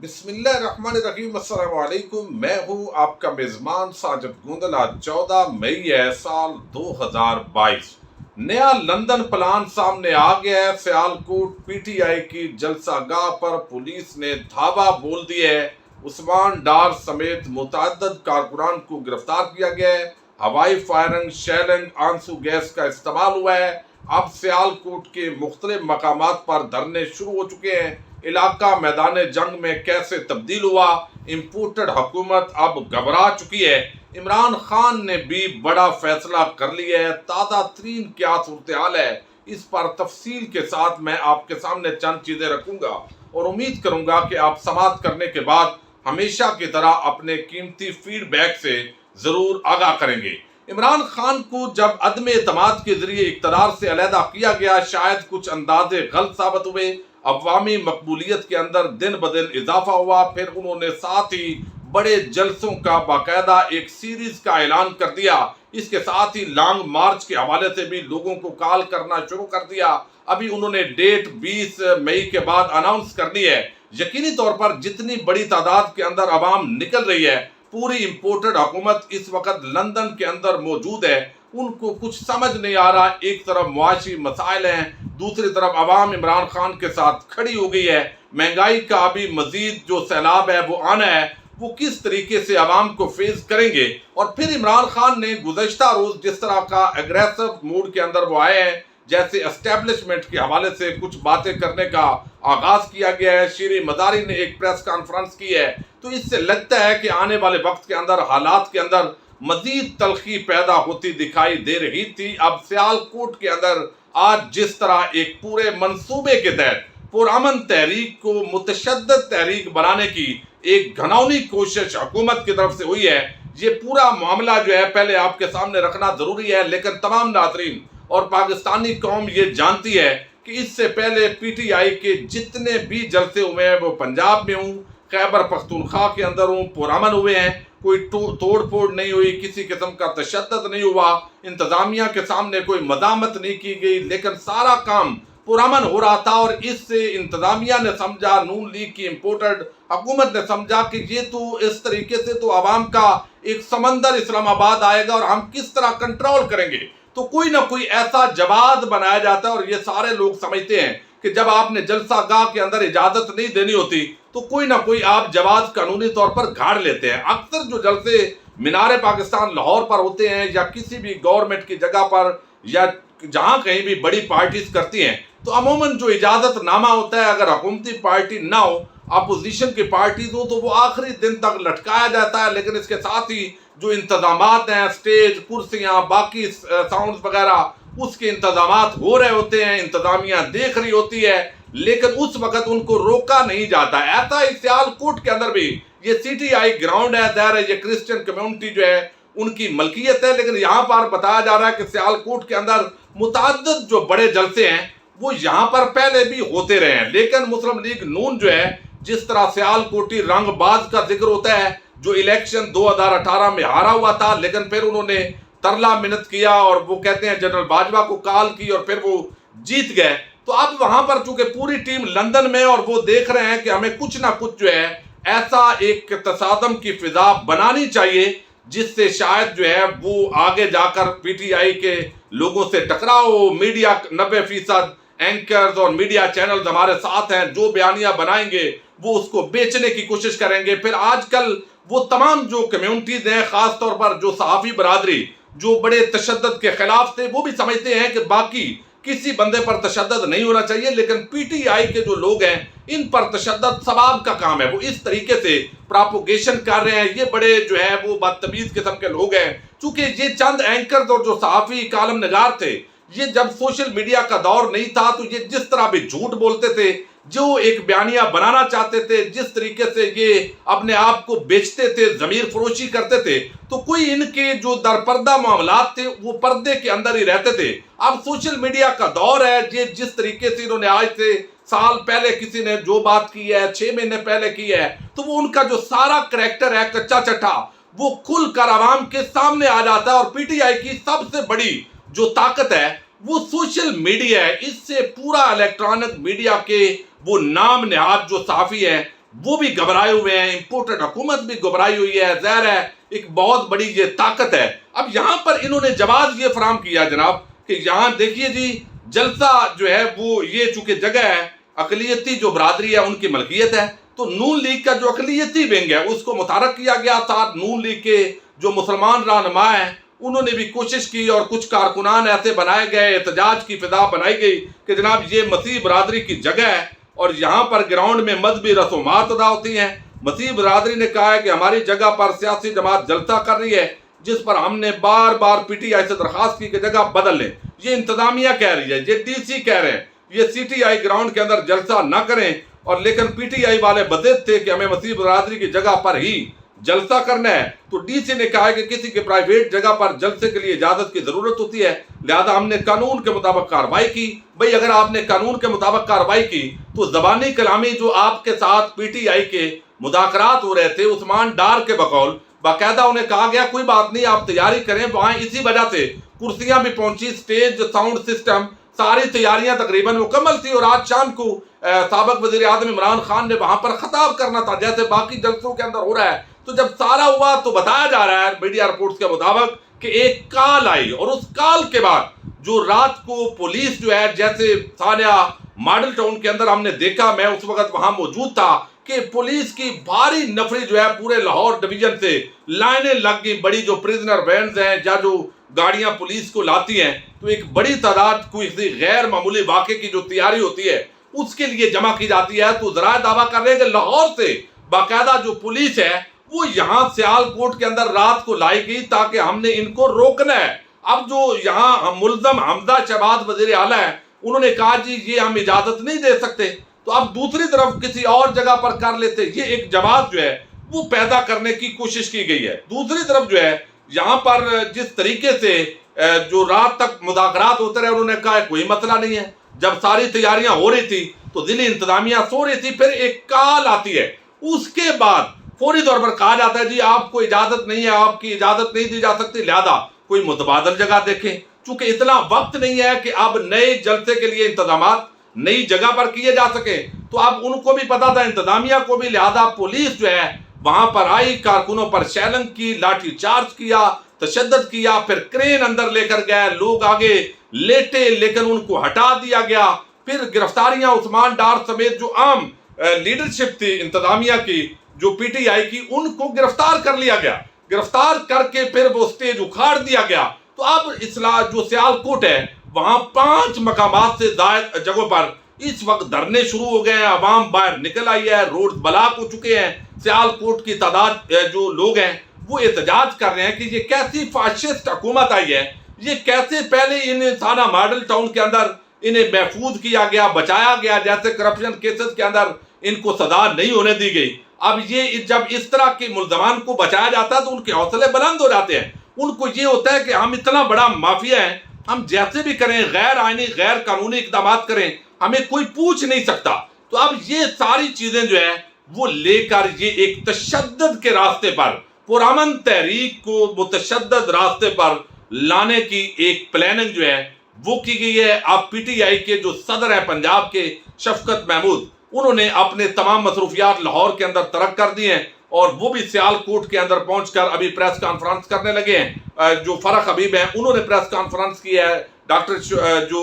بسم اللہ الرحمن الرحیم، السلام علیکم۔ میں ہوں آپ کا میزبان ساجد گوندل۔ آج 14 مئی ہے، سال 2022۔ نیا لندن پلان سامنے آ گیا ہے۔ سیالکوٹ پی ٹی آئی کی جلسہ گاہ پر پولیس نے دھاوا بول دیا ہے۔ عثمان ڈار سمیت متعدد کارکنان کو گرفتار کیا گیا ہے۔ ہوائی فائرنگ، شیلنگ، آنسو گیس کا استعمال ہوا ہے۔ اب سیالکوٹ کے مختلف مقامات پر دھرنے شروع ہو چکے ہیں۔ علاقہ میدان جنگ میں کیسے تبدیل ہوا؟ امپورٹڈ حکومت اب گھبرا چکی ہے۔ عمران خان نے بھی بڑا فیصلہ کر لیا ہے۔ تازہ ترین کیا صورتحال ہے، اس پر تفصیل کے ساتھ میں آپ کے سامنے چند چیزیں رکھوں گا اور امید کروں گا کہ آپ سماعت کرنے کے بعد ہمیشہ کی طرح اپنے قیمتی فیڈ بیک سے ضرور آگاہ کریں گے۔ عمران خان کو جب عدم اعتماد کے ذریعے اقتدار سے علیحدہ کیا گیا، شاید کچھ اندازے غلط ثابت ہوئے۔ عوامی مقبولیت کے اندر دن بدن اضافہ ہوا۔ پھر انہوں نے ساتھ ہی بڑے جلسوں کا باقاعدہ ایک سیریز کا اعلان کر دیا۔ اس کے ساتھ ہی لانگ مارچ کے حوالے سے بھی لوگوں کو کال کرنا شروع کر دیا۔ ابھی انہوں نے ڈیٹ 20 مئی کے بعد اناؤنس کرنی ہے۔ یقینی طور پر جتنی بڑی تعداد کے اندر عوام نکل رہی ہے، پوری امپورٹڈ حکومت اس وقت لندن کے اندر موجود ہے، ان کو کچھ سمجھ نہیں آ رہا۔ ایک طرف معاشی مسائل ہیں، دوسری طرف عوام عمران خان کے ساتھ کھڑی ہو گئی ہے۔ مہنگائی کا ابھی مزید جو سیلاب ہے وہ آنا ہے، وہ کس طریقے سے عوام کو فیس کریں گے۔ اور پھر عمران خان نے گزشتہ روز جس طرح کا اگریسو موڈ کے اندر وہ آئے ہیں، جیسے اسٹیبلشمنٹ کے حوالے سے کچھ باتیں کرنے کا آغاز کیا گیا ہے۔ شیریں مداری نے ایک پریس کانفرنس کی ہے، تو اس سے لگتا ہے کہ آنے والے وقت کے اندر حالات کے اندر مزید تلخی پیدا ہوتی دکھائی دے رہی تھی۔ اب سیالکوٹ کے اندر آج جس طرح ایک پورے منصوبے کے تحت پرامن تحریک کو متشدد تحریک بنانے کی ایک گھناؤنی کوشش حکومت کی طرف سے ہوئی ہے، یہ پورا معاملہ جو ہے پہلے آپ کے سامنے رکھنا ضروری ہے۔ لیکن تمام ناظرین اور پاکستانی قوم یہ جانتی ہے کہ اس سے پہلے پی ٹی آئی کے جتنے بھی جلسے ہوئے ہیں، وہ پنجاب میں ہوں، خیبر پختونخوا کے اندر ہوں، پرامن ہوئے ہیں۔ کوئی توڑ پھوڑ نہیں ہوئی، کسی قسم کا تشدد نہیں ہوا، انتظامیہ کے سامنے کوئی مداحمت نہیں کی گئی، لیکن سارا کام پرامن ہو رہا تھا۔ اور اس سے انتظامیہ نے سمجھا، نون لیگ کی امپورٹڈ حکومت نے سمجھا کہ یہ تو اس طریقے سے تو عوام کا ایک سمندر اسلام آباد آئے گا اور ہم کس طرح کنٹرول کریں گے۔ تو کوئی نہ کوئی ایسا جواز بنایا جاتا ہے، اور یہ سارے لوگ سمجھتے ہیں کہ جب آپ نے جلسہ گاہ کے اندر اجازت نہیں دینی ہوتی تو کوئی نہ کوئی آپ جواز قانونی طور پر گھاڑ لیتے ہیں۔ اکثر جو جلسے مینار پاکستان لاہور پر ہوتے ہیں یا کسی بھی گورنمنٹ کی جگہ پر یا جہاں کہیں بھی بڑی پارٹیز کرتی ہیں، تو عموماً جو اجازت نامہ ہوتا ہے، اگر حکومتی پارٹی نہ ہو، اپوزیشن کی پارٹیز ہوں، تو وہ آخری دن تک لٹکایا جاتا ہے۔ لیکن اس کے ساتھ ہی جو انتظامات ہیں، سٹیج، کرسیاں، باقی ساؤنڈز وغیرہ، اس کے انتظامات ہو رہے ہوتے ہیں، انتظامیہ دیکھ رہی ہوتی ہے، لیکن اس وقت ان کو روکا نہیں جاتا۔ ایسا ہی سیالکوٹ کے اندر بھی یہ سی ٹی آئی گراؤنڈ ہے، ظاہر ہے یہ کرسچن کمیونٹی جو ہے ان کی ملکیت ہے، لیکن یہاں پر بتایا جا رہا ہے کہ سیالکوٹ کے اندر متعدد جو بڑے جلسے ہیں وہ یہاں پر پہلے بھی ہوتے رہے ہیں۔ لیکن مسلم لیگ نون جو ہے، جس طرح سیالکوٹی رنگ باز کا ذکر ہوتا ہے، جو الیکشن 2018 میں ہارا ہوا تھا، لیکن پھر انہوں نے ترلا منت کیا اور وہ کہتے ہیں جنرل باجوہ کو کال کی اور پھر وہ جیت گئے۔ تو اب وہاں پر چونکہ پوری ٹیم لندن میں، اور وہ دیکھ رہے ہیں کہ ہمیں کچھ نہ کچھ جو ہے ایسا ایک تصادم کی فضا بنانی چاہیے جس سے شاید جو ہے وہ آگے جا کر پی ٹی آئی کے لوگوں سے ٹکراؤ ہو۔ میڈیا 90% اینکرز اور میڈیا چینلز ہمارے ساتھ ہیں، جو بیانیہ بنائیں گے وہ اس کو بیچنے کی کوشش کریں گے۔ پھر آج کل وہ تمام جو کمیونٹیز ہیں، خاص طور پر جو صحافی برادری جو بڑے تشدد کے خلاف تھے، وہ بھی سمجھتے ہیں کہ باقی کسی بندے پر تشدد نہیں ہونا چاہیے، لیکن پی ٹی آئی کے جو لوگ ہیں ان پر تشدد ثواب کا کام ہے۔ وہ اس طریقے سے پراپوگیشن کر رہے ہیں، یہ بڑے جو ہے وہ بدتمیز قسم کے لوگ ہیں۔ چونکہ یہ چند اینکرز اور جو صحافی کالم نگار تھے، یہ جب سوشل میڈیا کا دور نہیں تھا تو یہ جس طرح بھی جھوٹ بولتے تھے، جو ایک بیانیہ بنانا چاہتے تھے، جس طریقے سے یہ اپنے آپ کو بیچتے تھے، ضمیر فروشی کرتے تھے، تو کوئی ان کے جو درپردہ معاملات تھے وہ پردے کے اندر ہی رہتے تھے۔ اب سوشل میڈیا کا دور ہے، یہ جس طریقے سے انہوں نے آج سے سال پہلے کسی نے جو بات کی ہے، 6 مہینے پہلے کی ہے، تو وہ ان کا جو سارا کریکٹر ہے کچا چٹھا، وہ کھل کر عوام کے سامنے آ جاتا ہے۔ اور پی ٹی آئی کی سب سے بڑی جو طاقت ہے وہ سوشل میڈیا ہے۔ اس سے پورا الیکٹرانک میڈیا کے وہ نام نہاد جو صحافی ہیں وہ بھی گھبرائے ہوئے ہیں، امپورٹڈ حکومت بھی گھبرائی ہوئی ہے، ظاہر ہے ایک بہت بڑی یہ طاقت ہے۔ اب یہاں پر انہوں نے جواز یہ فراہم کیا جناب کہ یہاں دیکھیے جی جلسہ جو ہے وہ یہ چونکہ جگہ ہے اقلیتی جو برادری ہے ان کی ملکیت ہے، تو نون لیگ کا جو اقلیتی ونگ ہے اس کو متحرک کیا گیا، ساتھ نون لیگ کے جو مسلمان رہنما ہیں انہوں نے بھی کوشش کی اور کچھ کارکنان ایسے بنائے گئے، احتجاج کی فضا بنائی گئی کہ جناب یہ مسیح برادری کی جگہ ہے اور یہاں پر گراؤنڈ میں مذہبی رسومات ادا ہوتی ہیں۔ مسیح برادری نے کہا ہے کہ ہماری جگہ پر سیاسی جماعت جلسہ کر رہی ہے، جس پر ہم نے بار بار پی ٹی آئی سے درخواست کی کہ جگہ بدل لیں۔ یہ انتظامیہ کہہ رہی ہے، یہ ڈی سی کہہ رہے ہیں یہ سی ٹی آئی گراؤنڈ کے اندر جلسہ نہ کریں، اور لیکن پی ٹی آئی والے بضد تھے کہ ہمیں مسیح برادری کی جگہ پر ہی جلسہ کرنا ہے۔ تو ڈی سی نے کہا ہے کہ کسی کے پرائیویٹ جگہ پر جلسے کے لیے اجازت کی ضرورت ہوتی ہے، لہذا ہم نے قانون کے مطابق کارروائی کی۔ بھئی اگر آپ نے قانون کے مطابق کارروائی کی تو زبانی کلامی جو آپ کے ساتھ پی ٹی آئی کے مذاکرات ہو رہے تھے عثمان ڈار کے بقول باقاعدہ انہیں کہا گیا کوئی بات نہیں آپ تیاری کریں، وہاں اسی وجہ سے کرسیاں بھی پہنچی، سٹیج، ساؤنڈ سسٹم، ساری تیاریاں تقریباً مکمل تھی، اور آج شام کو سابق وزیر اعظم عمران خان نے وہاں پر خطاب کرنا تھا جیسے باقی جلسوں کے اندر ہو رہا ہے۔ تو جب سارا ہوا تو بتایا جا رہا ہے میڈیا رپورٹس کے مطابق کہ ایک کال آئی، اور اس کال کے بعد جو رات کو پولیس جو ہے جیسے سانیہ ماڈل ٹاؤن کے اندر ہم نے دیکھا، میں اس وقت وہاں موجود تھا کہ پولیس کی بھاری نفری جو ہے پورے لاہور ڈویژن سے لائنیں لگ گئی، بڑی جو پریزنر وینز ہیں یا جو گاڑیاں پولیس کو لاتی ہیں، تو ایک بڑی تعداد کوئی غیر معمولی واقعے کی جو تیاری ہوتی ہے اس کے لیے جمع کی جاتی ہے۔ تو ذرائع دعویٰ کر رہے ہیں کہ لاہور سے باقاعدہ جو پولیس ہے وہ یہاں سیال کوٹ کے اندر رات کو لائی گئی تاکہ ہم نے ان کو روکنا ہے۔ اب جو یہاں ملزم حمزہ شہباز وزیر اعلیٰ ہیں انہوں نے کہا جی یہ ہم اجازت نہیں دے سکتے، تو اب دوسری طرف کسی اور جگہ پر کر لیتے، یہ ایک جواز جو ہے وہ پیدا کرنے کی کوشش کی گئی ہے۔ دوسری طرف جو ہے یہاں پر جس طریقے سے جو رات تک مذاکرات ہوتے رہے انہوں نے کہا کوئی مسئلہ نہیں ہے، جب ساری تیاریاں ہو رہی تھی تو ضلعی انتظامیہ سو رہی تھی، پھر ایک کال آتی ہے، اس کے بعد فوری طور پر کہا جاتا ہے جی آپ کو اجازت نہیں ہے، آپ کی اجازت نہیں دی جا سکتی، لہذا کوئی متبادل جگہ دیکھیں۔ چونکہ اتنا وقت نہیں ہے کہ اب نئے جلسے کے لیے انتظامات نئی جگہ پر کیے جا سکیں، تو اب ان کو بھی پتا تھا انتظامیہ کو بھی، لہذا پولیس جو ہے وہاں پر آئی، کارکنوں پر شیلنگ کی، لاٹھی چارج کیا، تشدد کیا، پھر کرین اندر لے کر گئے، لوگ آگے لیٹے لیکن ان کو ہٹا دیا گیا، پھر گرفتاریاں عثمان ڈار سمیت جو عام لیڈرشپ تھی انتظامیہ کی جو پی ٹی آئی کی ان کو گرفتار کر لیا گیا، گرفتار کر کے پھر وہ سٹیج اکھاڑ دیا گیا۔ تو اب اصلاح جو سیال کوٹ ہے وہاں 5 مقامات سے زائد جگہوں پر اس وقت دھرنے شروع ہو گئے ہیں، عوام باہر نکل آئی ہے، روڈ بلاک ہو چکے ہیں، سیال کوٹ کی تعداد جو لوگ ہیں وہ احتجاج کر رہے ہیں کہ یہ کیسی فاشسٹ حکومت آئی ہے، یہ کیسے پہلے ان سانیہ ماڈل ٹاؤن کے اندر انہیں محفوظ کیا گیا، بچایا گیا، جیسے کرپشن کیسز کے اندر ان کو سزا نہیں ہونے دی گئی، اب یہ جب اس طرح کے ملزمان کو بچایا جاتا ہے تو ان کے حوصلے بلند ہو جاتے ہیں، ان کو یہ ہوتا ہے کہ ہم اتنا بڑا مافیا ہیں، ہم جیسے بھی کریں غیر آئینی غیر قانونی اقدامات کریں ہمیں کوئی پوچھ نہیں سکتا۔ تو اب یہ ساری چیزیں جو ہے وہ لے کر یہ ایک تشدد کے راستے پر پرامن تحریک کو متشدد راستے پر لانے کی ایک پلاننگ جو ہے وہ کی گئی ہے۔ اب پی ٹی آئی کے جو صدر ہیں پنجاب کے شفقت محمود، انہوں نے اپنے تمام مصروفیات لاہور کے اندر ترک کر دی ہیں اور وہ بھی سیال کوٹ کے اندر پہنچ کر ابھی پریس کانفرنس کرنے لگے ہیں۔ جو فرق حبیب ہیں انہوں نے پریس کانفرنس کی ہے، ڈاکٹر جو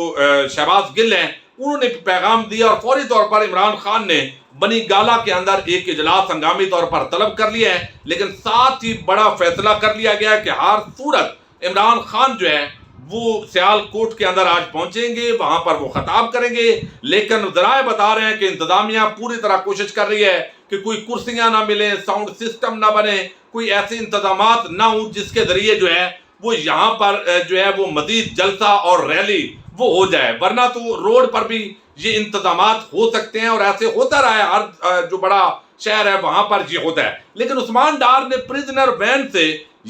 شہباز گل ہیں انہوں نے پیغام دیا، اور فوری طور پر عمران خان نے بنی گالا کے اندر ایک اجلاس ہنگامی طور پر طلب کر لیا ہے، لیکن ساتھ ہی بڑا فیصلہ کر لیا گیا ہے کہ ہر صورت عمران خان جو ہے وہ سیال کوٹ کے اندر آج پہنچیں گے، وہاں پر وہ خطاب کریں گے، لیکن ذرائع بتا رہے ہیں کہ انتظامیہ پوری طرح کوشش کر رہی ہے کہ کوئی کرسیاں نہ ملیں، ساؤنڈ سسٹم نہ بنے، کوئی ایسے انتظامات نہ ہوں جس کے ذریعے جو ہے وہ یہاں پر جو ہے وہ مزید جلسہ اور ریلی وہ ہو جائے، ورنہ تو روڈ پر بھی یہ انتظامات ہو سکتے ہیں، اور ایسے ہوتا رہا ہے، ہر جو بڑا شہر ہے وہاں پر یہ ہوتا ہے۔ لیکن عثمان ڈار نے پریزنر وین سے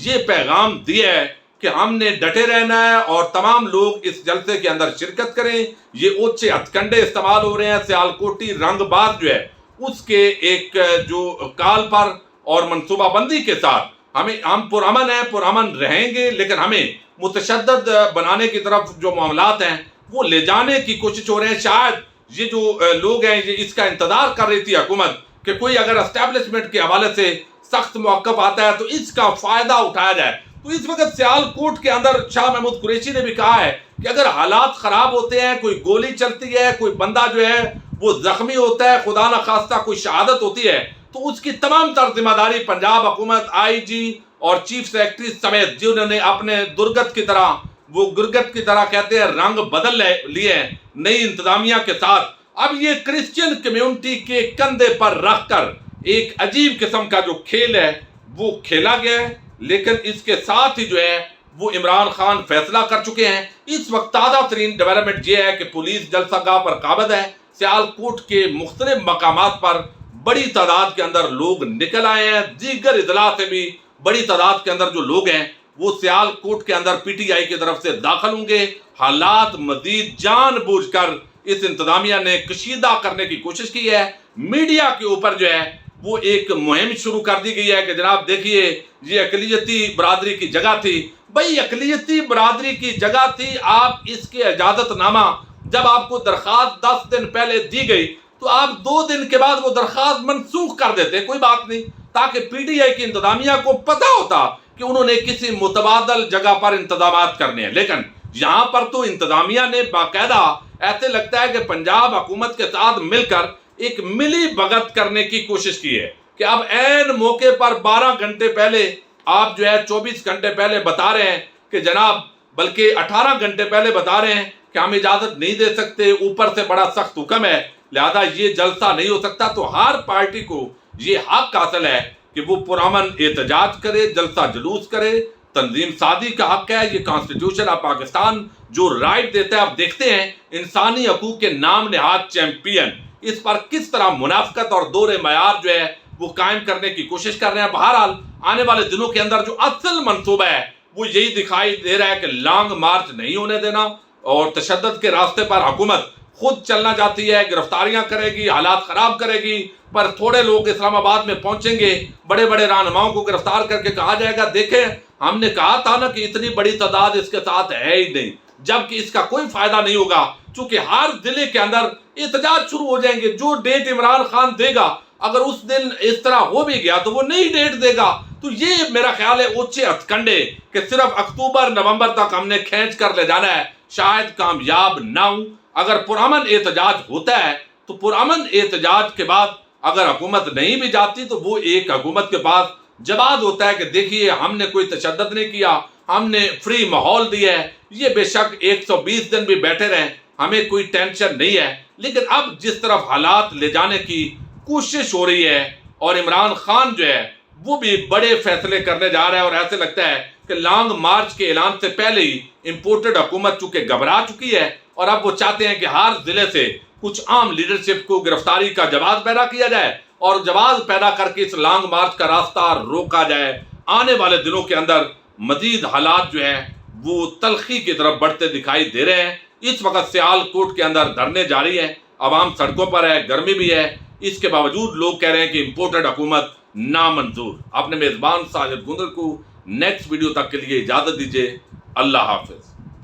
یہ پیغام دیا ہے کہ ہم نے ڈٹے رہنا ہے اور تمام لوگ اس جلسے کے اندر شرکت کریں، یہ اوچے ہتھ کنڈے استعمال ہو رہے ہیں، سیالکوٹی رنگ باز جو ہے اس کے ایک جو کال پر اور منصوبہ بندی کے ساتھ ہم پرامن ہیں، پرامن رہیں گے، لیکن ہمیں متشدد بنانے کی طرف جو معاملات ہیں وہ لے جانے کی کوشش ہو رہے ہیں۔ شاید یہ جو لوگ ہیں یہ اس کا انتظار کر رہی تھی حکومت کہ کوئی اگر اسٹیبلشمنٹ کے حوالے سے سخت موقف آتا ہے تو اس کا فائدہ اٹھایا جائے۔ تو اس وقت سیالکوٹ کے اندر شاہ محمود قریشی نے بھی کہا ہے کہ اگر حالات خراب ہوتے ہیں، کوئی گولی چلتی ہے، کوئی بندہ جو ہے وہ زخمی ہوتا ہے، خدا نخواستہ کوئی شہادت ہوتی ہے، تو اس کی تمام تر ذمہ داری پنجاب حکومت، آئی جی اور چیف سیکرٹری سمیت جنہوں نے اپنے درگت کی طرح، وہ گرگت کی طرح کہتے ہیں، رنگ بدل لیے ہیں نئی انتظامیہ کے ساتھ، اب یہ کرسچین کمیونٹی کے کندھے پر رکھ کر ایک عجیب قسم کا جو کھیل ہے وہ کھیلا گیا ہے۔ لیکن اس کے ساتھ ہی جو ہے وہ عمران خان فیصلہ کر چکے ہیں۔ اس وقت تازہ ترین ڈیولپمنٹ یہ ہے کہ پولیس جلسہ گاہ پر قابض ہے، سیالکوٹ کے مختلف مقامات پر بڑی تعداد کے اندر لوگ نکل آئے ہیں، دیگر اضلاع سے بھی بڑی تعداد کے اندر جو لوگ ہیں وہ سیالکوٹ کے اندر پی ٹی آئی کی طرف سے داخل ہوں گے۔ حالات مزید جان بوجھ کر اس انتظامیہ نے کشیدہ کرنے کی کوشش کی ہے۔ میڈیا کے اوپر جو ہے وہ ایک مہم شروع کر دی گئی ہے کہ جناب دیکھیے یہ اقلیتی برادری کی جگہ تھی۔ بھئی اقلیتی برادری کی جگہ تھی، آپ اس کے اجازت نامہ جب آپ کو درخواست 10 دن پہلے دی گئی تو آپ 2 دن کے بعد وہ درخواست منسوخ کر دیتے، کوئی بات نہیں، تاکہ پی ٹی آئی کی انتظامیہ کو پتہ ہوتا کہ انہوں نے کسی متبادل جگہ پر انتظامات کرنے ہیں۔ لیکن یہاں پر تو انتظامیہ نے باقاعدہ ایسے لگتا ہے کہ پنجاب حکومت کے ساتھ مل کر ایک ملی بھگت کرنے کی کوشش کی ہے کہ اب عین موقع پر 12 گھنٹے پہلے آپ جو ہے 24 گھنٹے پہلے بتا رہے ہیں کہ جناب، بلکہ 18 گھنٹے پہلے بتا رہے ہیں کہ ہم اجازت نہیں دے سکتے، اوپر سے بڑا سخت حکم ہے، لہذا یہ جلسہ نہیں ہو سکتا۔ تو ہر پارٹی کو یہ حق حاصل ہے کہ وہ پرامن احتجاج کرے، جلسہ جلوس کرے، تنظیم سازی کا حق ہے، یہ کانسٹیٹیوشن آف پاکستان جو رائٹ دیتا ہے۔ اب دیکھتے ہیں انسانی حقوق کے نام نہاد چیمپئن اس پر کس طرح منافقت اور دور معیار جو ہے وہ قائم کرنے کی کوشش کر رہے ہیں۔ بہرحال آنے والے دنوں کے اندر جو اصل منصوبہ ہے وہ یہی دکھائی دے رہا ہے کہ لانگ مارچ نہیں ہونے دینا اور تشدد کے راستے پر حکومت خود چلنا چاہتی ہے، گرفتاریاں کرے گی، حالات خراب کرے گی، پر تھوڑے لوگ اسلام آباد میں پہنچیں گے، بڑے بڑے رہنماؤں کو گرفتار کر کے کہا جائے گا دیکھیں ہم نے کہا تھا نا کہ اتنی بڑی تعداد اس کے ساتھ ہے ہی نہیں، جبکہ اس کا کوئی فائدہ نہیں ہوگا، چونکہ ہر ضلع کے اندر احتجاج شروع ہو جائیں گے۔ جو ڈیٹ عمران خان دے گا اگر اس دن اس طرح ہو بھی گیا تو وہ نئی ڈیٹ دے گا۔ تو یہ میرا خیال ہے اوچھے ہتھ کنڈے کہ صرف اکتوبر نومبر تک ہم نے کھینچ کر لے جانا ہے، شاید کامیاب نہ ہوں۔ اگر پرامن احتجاج ہوتا ہے تو پرامن احتجاج کے بعد اگر حکومت نہیں بھی جاتی تو وہ ایک حکومت کے پاس جواب ہوتا ہے کہ دیکھیے ہم نے کوئی تشدد نہیں کیا، ہم نے فری ماحول دیا ہے، یہ بے شک 120 دن بھی بیٹھے رہیں ہمیں کوئی ٹینشن نہیں ہے۔ لیکن اب جس طرف حالات لے جانے کی کوشش ہو رہی ہے اور عمران خان جو ہے وہ بھی بڑے فیصلے کرنے جا رہا ہے، اور ایسے لگتا ہے کہ لانگ مارچ کے اعلان سے پہلے ہی امپورٹڈ حکومت چونکہ گھبرا چکی ہے اور اب وہ چاہتے ہیں کہ ہر ضلع سے کچھ عام لیڈرشپ کو گرفتاری کا جواز پیدا کیا جائے اور جواز پیدا کر کے اس لانگ مارچ کا راستہ روکا جائے۔ آنے والے دنوں کے اندر مزید حالات جو ہیں وہ تلخی کی طرف بڑھتے دکھائی دے رہے ہیں۔ اس وقت سیالکوٹ کے اندر دھرنے جاری ہیں، عوام سڑکوں پر ہے، گرمی بھی ہے، اس کے باوجود لوگ کہہ رہے ہیں کہ امپورٹڈ حکومت نامنظور۔ اپنے میزبان ساجد گوندل کو نیکسٹ ویڈیو تک کے لیے اجازت دیجیے۔ اللہ حافظ۔